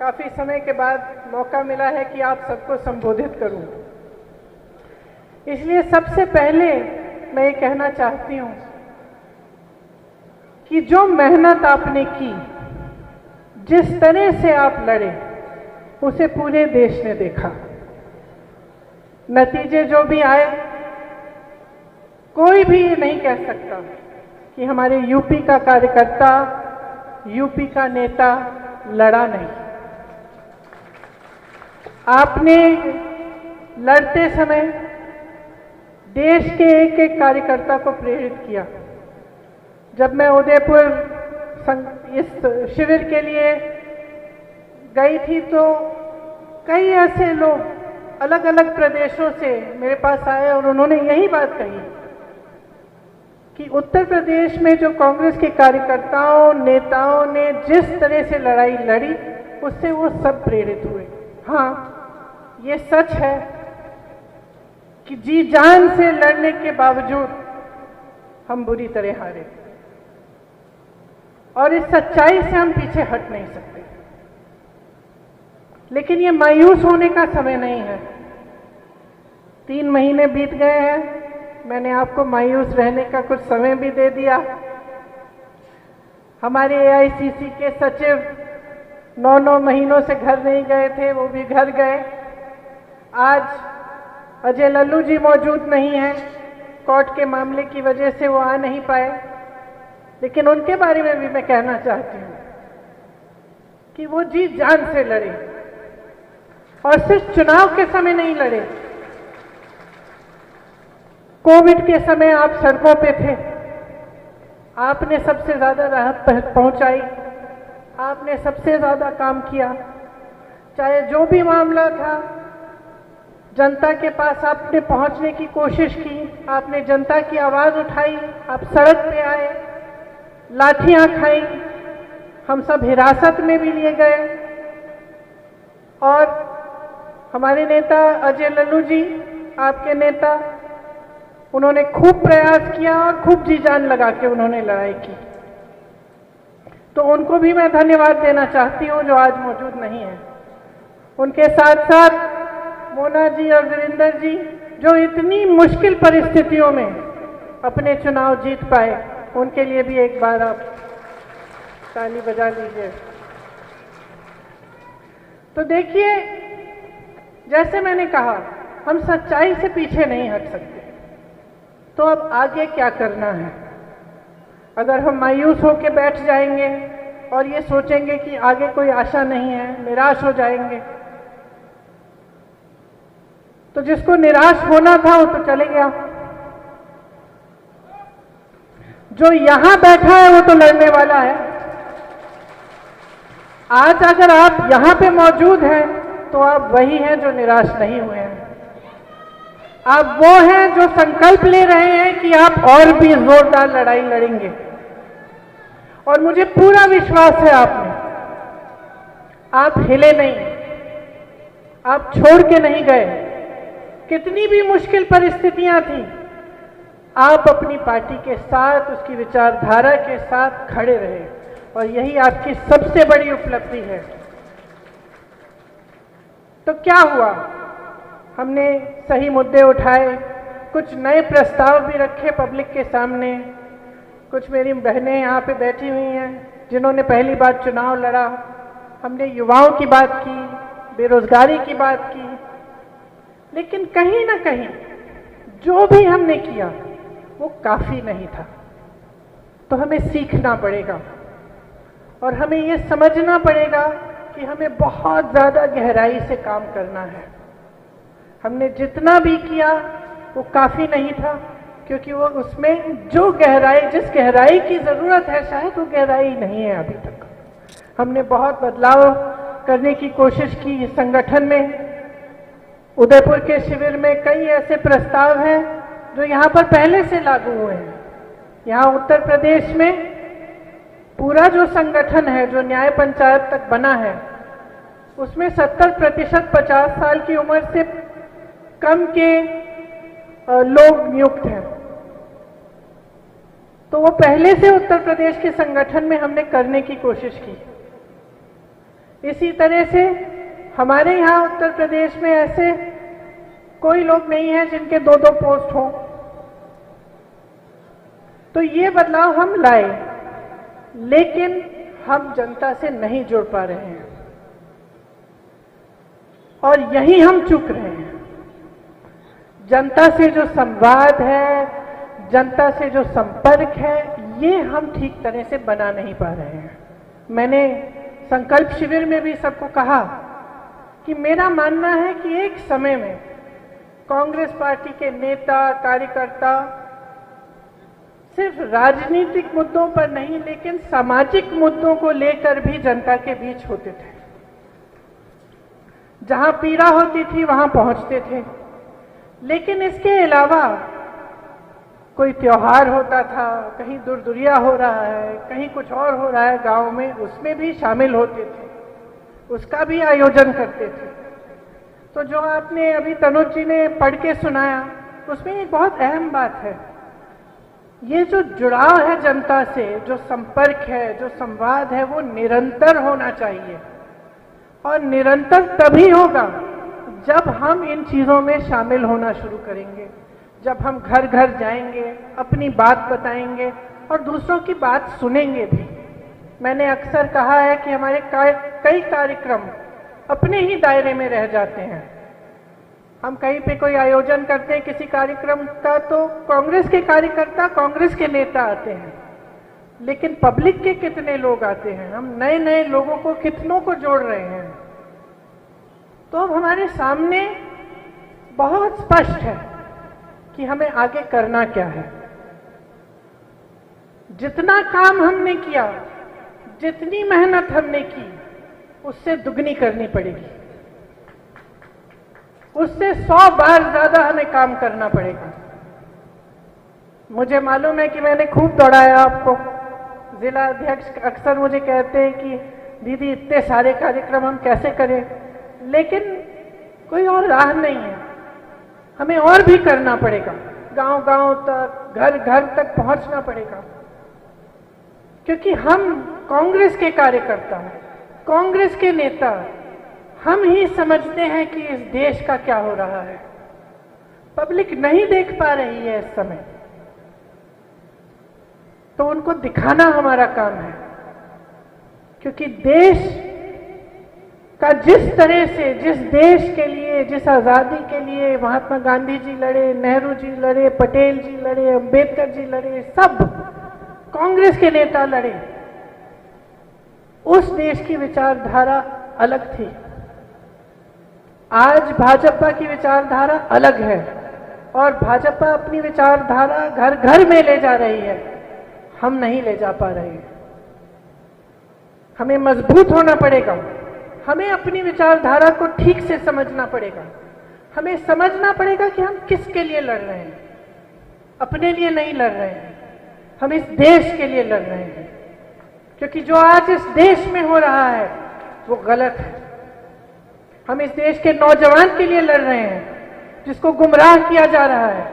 काफ़ी समय के बाद मौका मिला है कि आप सबको संबोधित करूं। इसलिए सबसे पहले मैं ये कहना चाहती हूं कि जो मेहनत आपने की, जिस तरह से आप लड़े, उसे पूरे देश ने देखा। नतीजे जो भी आए, कोई भी ये नहीं कह सकता कि हमारे यूपी का कार्यकर्ता, यूपी का नेता लड़ा नहीं। आपने लड़ते समय देश के एक एक कार्यकर्ता को प्रेरित किया। जब मैं उदयपुर इस शिविर के लिए गई थी तो कई ऐसे लोग अलग अलग प्रदेशों से मेरे पास आए और उन्होंने यही बात कही कि उत्तर प्रदेश में जो कांग्रेस के कार्यकर्ताओं, नेताओं ने जिस तरह से लड़ाई लड़ी, उससे वो सब प्रेरित हुए। हाँ, ये सच है कि जी जान से लड़ने के बावजूद हम बुरी तरह हारे, और इस सच्चाई से हम पीछे हट नहीं सकते। लेकिन ये मायूस होने का समय नहीं है। 3 महीने बीत गए हैं, मैंने आपको मायूस रहने का कुछ समय भी दे दिया। हमारे एआईसीसी के सचिव 9 महीनों से घर नहीं गए थे, वो भी घर गए। आज अजय लल्लू जी मौजूद नहीं हैं, कोर्ट के मामले की वजह से वो आ नहीं पाए, लेकिन उनके बारे में भी मैं कहना चाहती हूँ कि वो जी जान से लड़े, और सिर्फ चुनाव के समय नहीं लड़े। कोविड के समय आप सड़कों पे थे, आपने सबसे ज्यादा राहत पहुंचाई, आपने सबसे ज्यादा काम किया। चाहे जो भी मामला था, जनता के पास आपने पहुंचने की कोशिश की, आपने जनता की आवाज उठाई, आप सड़क पे आए, लाठियां खाई, हम सब हिरासत में भी लिए गए। और हमारे नेता अजय लल्लू जी, आपके नेता, उन्होंने खूब प्रयास किया और खूब जी जान लगा के उन्होंने लड़ाई की। तो उनको भी मैं धन्यवाद देना चाहती हूं जो आज मौजूद नहीं है। उनके साथ साथ मोना जी और वीरेंद्र जी, जो इतनी मुश्किल परिस्थितियों में अपने चुनाव जीत पाए, उनके लिए भी एक बार आप ताली बजा लीजिए। तो देखिए, जैसे मैंने कहा, हम सच्चाई से पीछे नहीं हट सकते। तो अब आगे क्या करना है? अगर हम मायूस होकर बैठ जाएंगे और ये सोचेंगे कि आगे कोई आशा नहीं है, निराश हो जाएंगे, तो जिसको निराश होना था वो तो चले गया। जो यहां बैठा है वो तो लड़ने वाला है। आज अगर आप यहां पे मौजूद हैं तो आप वही हैं जो निराश नहीं हुए हैं। आप वो हैं जो संकल्प ले रहे हैं कि आप और भी जोरदार लड़ाई लड़ेंगे, और मुझे पूरा विश्वास है आप में। आप हिले नहीं, आप छोड़ के नहीं गए। कितनी भी मुश्किल परिस्थितियां थी, आप अपनी पार्टी के साथ, उसकी विचारधारा के साथ खड़े रहे, और यही आपकी सबसे बड़ी उपलब्धि है। तो क्या हुआ? हमने सही मुद्दे उठाए, कुछ नए प्रस्ताव भी रखे पब्लिक के सामने। कुछ मेरी बहनें यहाँ पे बैठी हुई हैं जिन्होंने पहली बार चुनाव लड़ा। हमने युवाओं की बात की, बेरोजगारी की बात की, लेकिन कहीं ना कहीं जो भी हमने किया वो काफी नहीं था। तो हमें सीखना पड़ेगा, और हमें ये समझना पड़ेगा कि हमें बहुत ज्यादा गहराई से काम करना है। हमने जितना भी किया वो काफी नहीं था, क्योंकि वो उसमें जो गहराई, जिस गहराई की जरूरत है, शायद वो गहराई नहीं है अभी तक। हमने बहुत बदलाव करने की कोशिश की इस संगठन में। उदयपुर के शिविर में कई ऐसे प्रस्ताव हैं जो यहाँ पर पहले से लागू हुए हैं। यहाँ उत्तर प्रदेश में पूरा जो संगठन है, जो न्याय पंचायत तक बना है, उसमें 70% 50 साल की उम्र से कम के लोग नियुक्त हैं। तो वो पहले से उत्तर प्रदेश के संगठन में हमने करने की कोशिश की। इसी तरह से हमारे यहाँ उत्तर प्रदेश में ऐसे कोई लोग नहीं हैं जिनके 2-2 पोस्ट हों। तो ये बदलाव हम लाए, लेकिन हम जनता से नहीं जुड़ पा रहे हैं और यही हम चूक रहे हैं। जनता से जो संवाद है, जनता से जो संपर्क है, ये हम ठीक तरह से बना नहीं पा रहे हैं। मैंने संकल्प शिविर में भी सबको कहा कि मेरा मानना है कि एक समय में कांग्रेस पार्टी के नेता कार्यकर्ता सिर्फ राजनीतिक मुद्दों पर नहीं लेकिन सामाजिक मुद्दों को लेकर भी जनता के बीच होते थे। जहां पीड़ा होती थी वहां पहुंचते थे। लेकिन इसके अलावा कोई त्योहार होता था, कहीं दुर्दुरिया हो रहा है, कहीं कुछ और हो रहा है गांव में, उसमें भी शामिल होते थे, उसका भी आयोजन करते थे। तो जो आपने अभी तनुज जी ने पढ़ के सुनाया, उसमें एक बहुत अहम बात है। ये जो जुड़ाव है जनता से, जो संपर्क है, जो संवाद है, वो निरंतर होना चाहिए और निरंतर तभी होगा जब हम इन चीजों में शामिल होना शुरू करेंगे, जब हम घर घर जाएंगे, अपनी बात बताएंगे और दूसरों की बात सुनेंगे भी। मैंने अक्सर कहा है कि हमारे कई कार्यक्रम अपने ही दायरे में रह जाते हैं। हम कहीं पे कोई आयोजन करते हैं किसी कार्यक्रम का, तो कांग्रेस के कार्यकर्ता, कांग्रेस के नेता आते हैं, लेकिन पब्लिक के कितने लोग आते हैं? हम नए नए लोगों को कितनों को जोड़ रहे हैं? तो अब हमारे सामने बहुत स्पष्ट है कि हमें आगे करना क्या है। जितना काम हमने किया, जितनी मेहनत हमने की, उससे दुगनी करनी पड़ेगी, उससे 100 बार ज्यादा हमें काम करना पड़ेगा। मुझे मालूम है कि मैंने खूब दौड़ाया आपको। जिला अध्यक्ष अक्सर मुझे कहते हैं कि दीदी इतने सारे कार्यक्रम हम कैसे करें, लेकिन कोई और राह नहीं है, हमें और भी करना पड़ेगा। गांव गांव तक, घर घर तक पहुंचना पड़ेगा, क्योंकि हम कांग्रेस के कार्यकर्ता, कांग्रेस के नेता, हम ही समझते हैं कि इस देश का क्या हो रहा है। पब्लिक नहीं देख पा रही है इस समय, तो उनको दिखाना हमारा काम है। क्योंकि देश का जिस तरह से, जिस देश के लिए, जिस आजादी के लिए महात्मा गांधी जी लड़े, नेहरू जी लड़े, पटेल जी लड़े, अंबेडकर जी लड़े, सब कांग्रेस के नेता लड़े, उस देश की विचारधारा अलग थी। आज भाजपा की विचारधारा अलग है और भाजपा अपनी विचारधारा घर घर में ले जा रही है, हम नहीं ले जा पा रहे हैं। हमें मजबूत होना पड़ेगा, हमें अपनी विचारधारा को ठीक से समझना पड़ेगा, हमें समझना पड़ेगा कि हम किसके लिए लड़ रहे हैं। अपने लिए नहीं लड़ रहे हैं, हम इस देश के लिए लड़ रहे हैं, क्योंकि जो आज इस देश में हो रहा है वो गलत है। हम इस देश के नौजवान के लिए लड़ रहे हैं, जिसको गुमराह किया जा रहा है,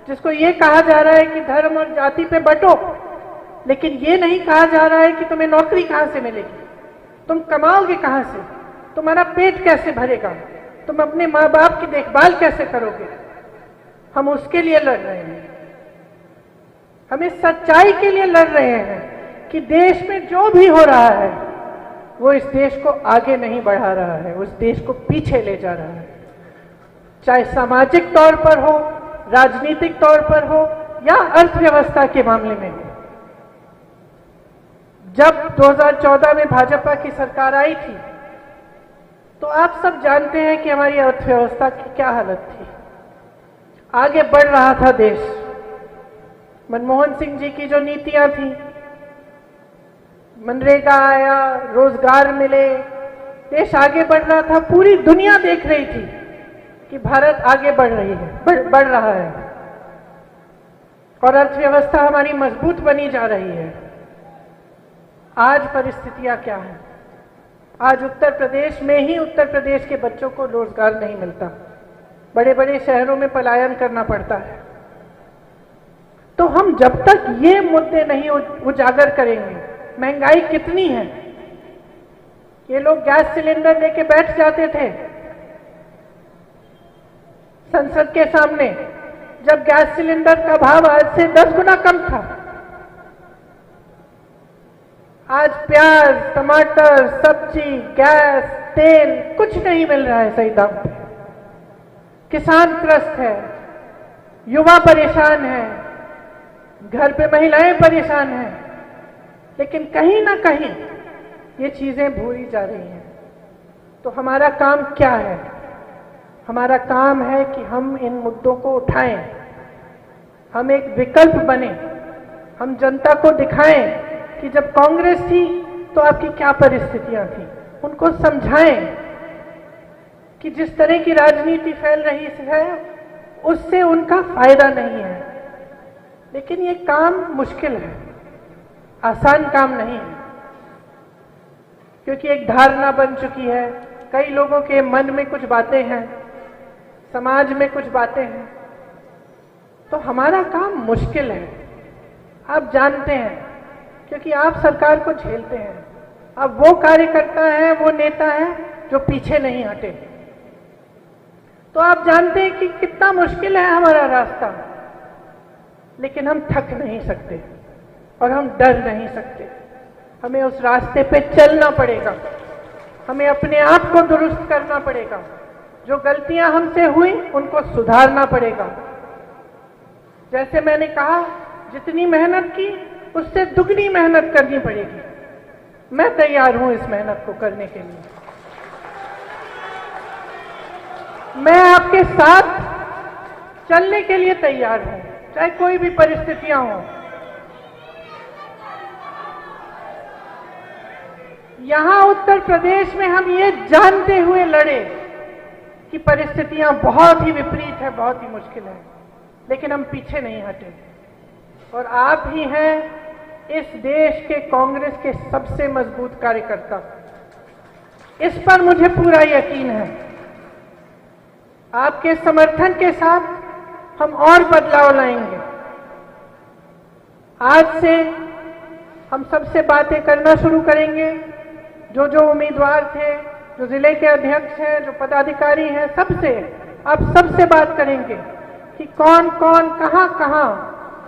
जिसको ये कहा जा रहा है कि धर्म और जाति पे बंटो, लेकिन ये नहीं कहा जा रहा है कि तुम्हें नौकरी कहां से मिलेगी, तुम कमाओगे कहां से, तुम्हारा पेट कैसे भरेगा, तुम अपने माँ बाप की देखभाल कैसे करोगे। हम उसके लिए लड़ रहे हैं, हम इस सच्चाई के लिए लड़ रहे हैं कि देश में जो भी हो रहा है वो इस देश को आगे नहीं बढ़ा रहा है, उस देश को पीछे ले जा रहा है। चाहे सामाजिक तौर पर हो, राजनीतिक तौर पर हो या अर्थव्यवस्था के मामले में हो। जब 2014 में भाजपा की सरकार आई थी तो आप सब जानते हैं कि हमारी अर्थव्यवस्था की क्या हालत थी। आगे बढ़ रहा था देश, मनमोहन सिंह जी की जो नीतियां थी, मनरेगा आया, रोजगार मिले, देश आगे बढ़ रहा था। पूरी दुनिया देख रही थी कि भारत आगे बढ़ रही है, बढ़ रहा है और अर्थव्यवस्था हमारी मजबूत बनी जा रही है। आज परिस्थितियां क्या है? आज उत्तर प्रदेश में ही उत्तर प्रदेश के बच्चों को रोजगार नहीं मिलता, बड़े बड़े शहरों में पलायन करना पड़ता है। तो हम जब तक ये मुद्दे नहीं उजागर करेंगे, महंगाई कितनी है ये लोग गैस सिलेंडर लेके बैठ जाते थे संसद के सामने, जब गैस सिलेंडर का भाव आज से 10 गुना कम था। आज प्याज, टमाटर, सब्जी, गैस, तेल कुछ नहीं मिल रहा है सही दाम पे। किसान त्रस्त है, युवा परेशान है, घर पे महिलाएं परेशान हैं, लेकिन कहीं ना कहीं ये चीजें भूली जा रही हैं। तो हमारा काम क्या है? हमारा काम है कि हम इन मुद्दों को उठाएं, हम एक विकल्प बने, हम जनता को दिखाएं कि जब कांग्रेस थी तो आपकी क्या परिस्थितियां थी, उनको समझाएं कि जिस तरह की राजनीति फैल रही है उससे उनका फायदा नहीं है। लेकिन ये काम मुश्किल है, आसान काम नहीं है, क्योंकि एक धारणा बन चुकी है, कई लोगों के मन में कुछ बातें हैं, समाज में कुछ बातें हैं। तो हमारा काम मुश्किल है, आप जानते हैं, क्योंकि आप सरकार को झेलते हैं। अब वो कार्यकर्ता है, वो नेता है जो पीछे नहीं हटे। तो आप जानते हैं कि कितना मुश्किल है हमारा रास्ता, लेकिन हम थक नहीं सकते और हम डर नहीं सकते। हमें उस रास्ते पे चलना पड़ेगा, हमें अपने आप को दुरुस्त करना पड़ेगा, जो गलतियां हमसे हुई उनको सुधारना पड़ेगा। जैसे मैंने कहा, जितनी मेहनत की उससे दुगनी मेहनत करनी पड़ेगी। मैं तैयार हूं इस मेहनत को करने के लिए। मैं आपके साथ चलने के लिए तैयार हूं, चाहे कोई भी परिस्थितियां हों। यहां उत्तर प्रदेश में हम ये जानते हुए लड़े कि परिस्थितियां बहुत ही विपरीत है, बहुत ही मुश्किल है, लेकिन हम पीछे नहीं हटे। और आप ही हैं इस देश के कांग्रेस के सबसे मजबूत कार्यकर्ता, इस पर मुझे पूरा यकीन है। आपके समर्थन के साथ हम और बदलाव लाएंगे। आज से हम सबसे बातें करना शुरू करेंगे, जो उम्मीदवार थे, जो जिले के अध्यक्ष हैं, जो पदाधिकारी हैं, सबसे आप सबसे बात करेंगे कि कौन कौन कहां कहां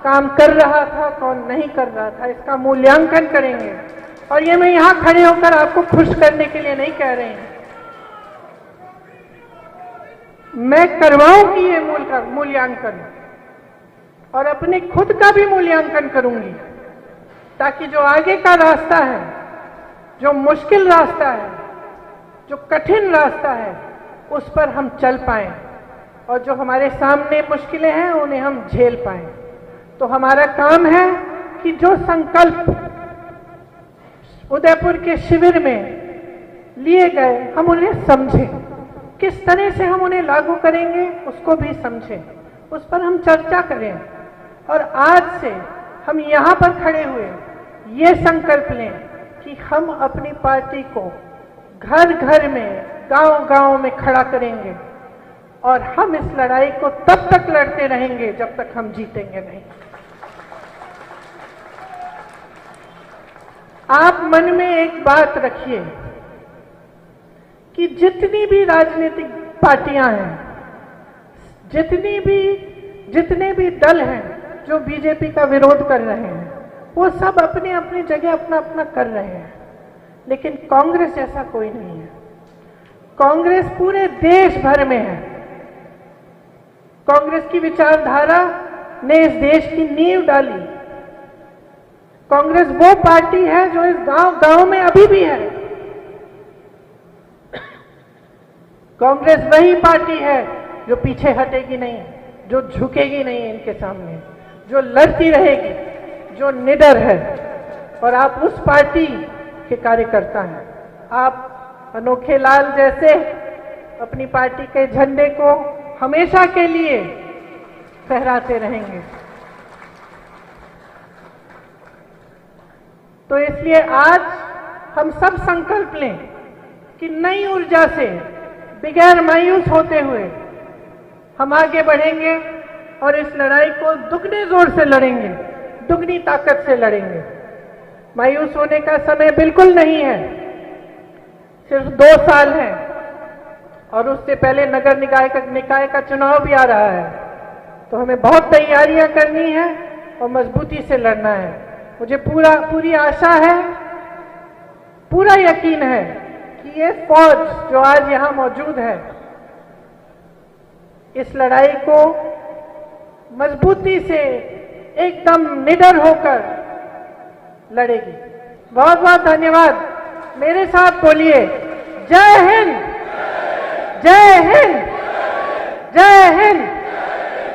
काम कर रहा था, कौन नहीं कर रहा था, इसका मूल्यांकन करेंगे। और ये मैं यहां खड़े होकर आपको खुश करने के लिए नहीं कह रही हूं, मैं करवाऊंगी ये मूल्यांकन और अपने खुद का भी मूल्यांकन करूंगी, ताकि जो आगे का रास्ता है, जो मुश्किल रास्ता है, जो कठिन रास्ता है, उस पर हम चल पाएं और जो हमारे सामने मुश्किलें हैं उन्हें हम झेल पाएं। तो हमारा काम है कि जो संकल्प उदयपुर के शिविर में लिए गए हम उन्हें समझें, किस तरह से हम उन्हें लागू करेंगे उसको भी समझें, उस पर हम चर्चा करें। और आज से हम यहाँ पर खड़े हुए ये संकल्प लें कि हम अपनी पार्टी को घर घर में, गांव गांव में खड़ा करेंगे और हम इस लड़ाई को तब तक लड़ते रहेंगे जब तक हम जीतेंगे नहीं। आप मन में एक बात रखिए कि जितनी भी राजनीतिक पार्टियां हैं, जितने भी दल हैं जो बीजेपी का विरोध कर रहे हैं, वो सब अपनी अपनी जगह अपना अपना कर रहे हैं, लेकिन कांग्रेस ऐसा कोई नहीं है। कांग्रेस पूरे देश भर में है। कांग्रेस की विचारधारा ने इस देश की नींव डाली। कांग्रेस वो पार्टी है जो इस गांव में अभी भी है। कांग्रेस वही पार्टी है जो पीछे हटेगी नहीं, जो झुकेगी नहीं इनके सामने, जो लड़ती रहेगी, जो निडर है। और आप उस पार्टी के कार्यकर्ता हैं। आप अनोखे लाल जैसे अपनी पार्टी के झंडे को हमेशा के लिए फहराते रहेंगे। तो इसलिए आज हम सब संकल्प लें कि नई ऊर्जा से, बगैर मायूस होते हुए हम आगे बढ़ेंगे और इस लड़ाई को दुगने जोर से लड़ेंगे, दुगनी ताकत से लड़ेंगे। मायूस होने का समय बिल्कुल नहीं है। सिर्फ 2 साल हैं और उससे पहले नगर निकाय का चुनाव भी आ रहा है, तो हमें बहुत तैयारियां करनी है और मजबूती से लड़ना है। मुझे पूरी आशा है, पूरा यकीन है कि ये फौज जो आज यहाँ मौजूद है इस लड़ाई को मजबूती से एकदम निडर होकर लड़ेगी। बहुत बहुत धन्यवाद। मेरे साथ बोलिए, जय हिंद, जय हिंद, जय हिंद।